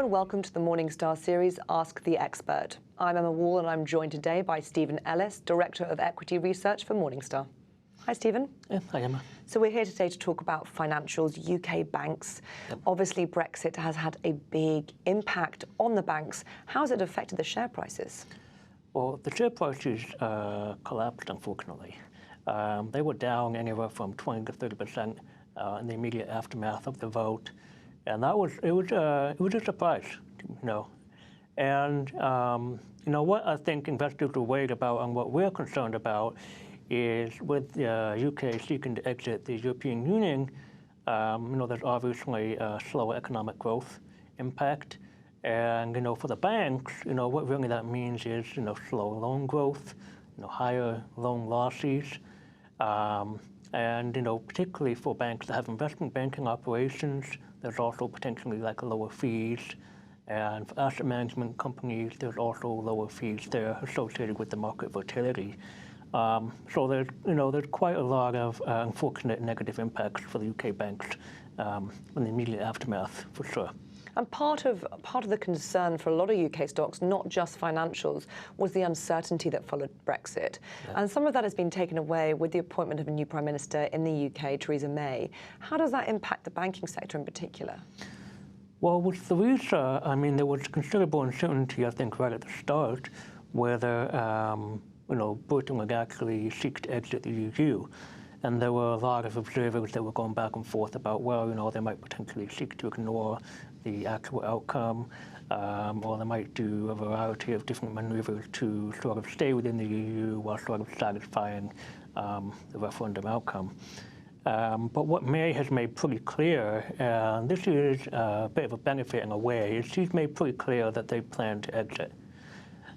and welcome to the Morningstar series, Ask the Expert. I'm Emma Wall and I'm joined today by Stephen Ellis, Director of Equity Research for Morningstar. Hi, Stephen. Yeah, hi, Emma. So we're here today to talk about financials, UK banks. Yep. Obviously, Brexit has had a big impact on the banks. How has it affected the share prices? Well, the share prices collapsed, unfortunately. They were down anywhere from 20 to 30% in the immediate aftermath of the vote, and it was a surprise, And what I think investors are worried about, and what we're concerned about, is with the UK seeking to exit the European Union. There's obviously a slower economic growth impact. And, for the banks, what really that means is, slower loan growth, higher loan losses. And, particularly for banks that have investment banking operations, there's also potentially lower fees. And for asset management companies, there's also lower fees there associated with the market volatility. So there's quite a lot of unfortunate negative impacts for the UK banks in the immediate aftermath, for sure. And part of the concern for a lot of UK stocks, not just financials, was the uncertainty that followed Brexit. Yeah. And some of that has been taken away with the appointment of a new Prime Minister in the UK, Theresa May. How does that impact the banking sector in particular? Well, with Theresa, there was considerable uncertainty, I think, right at the start, whether Britain would actually seek to exit the EU. And there were a lot of observers that were going back and forth about, well, they might potentially seek to ignore the actual outcome, or they might do a variety of different maneuvers to sort of stay within the EU while sort of satisfying the referendum outcome. But what May has made pretty clear, and this is a bit of a benefit in a way, is she's made pretty clear that they plan to exit.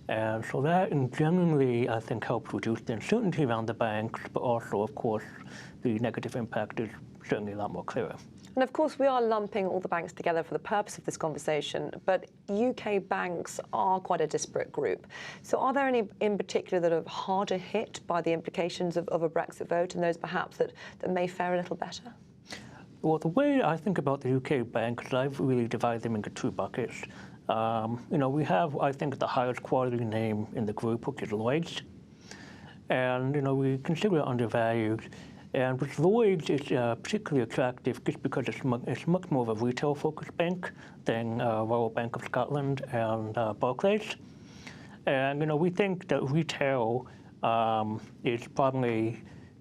And so that generally, I think, helps reduce the uncertainty around the banks, but also, of course, the negative impact is certainly a lot more clearer. And of course, we are lumping all the banks together for the purpose of this conversation, but UK banks are quite a disparate group. So are there any in particular that are harder hit by the implications of a Brexit vote, and those perhaps that may fare a little better? Well, the way I think about the UK banks, I've really divided them into two buckets. We have, I think, the highest quality name in the group, which is Lloyds. And, we consider it undervalued. And with Lloyds, it's particularly attractive just because it's much more of a retail-focused bank than Royal Bank of Scotland and Barclays. And, we think that retail is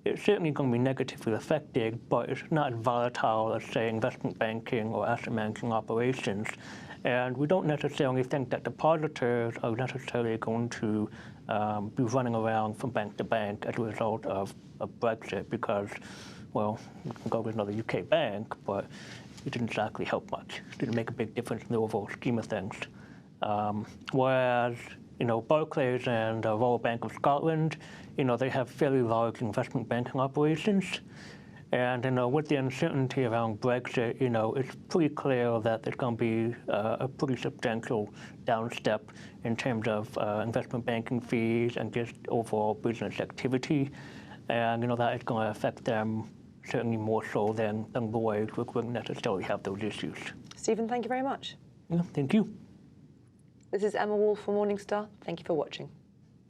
it's certainly going to be negatively affected, but it's not as volatile as, say, investment banking or asset management operations. And we don't necessarily think that depositors are necessarily going to be running around from bank to bank as a result of Brexit because, well, you can go with another UK bank, but it didn't exactly help much. It didn't make a big difference in the overall scheme of things. Whereas, Barclays and Royal Bank of Scotland, they have fairly large investment banking operations. And with the uncertainty around Brexit, it's pretty clear that there's going to be a pretty substantial downstep in terms of investment banking fees and just overall business activity. And that is going to affect them certainly more so than Lloyds, which wouldn't necessarily have those issues. Stephen, thank you very much. Yeah, thank you. This is Emma Wall for Morningstar. Thank you for watching.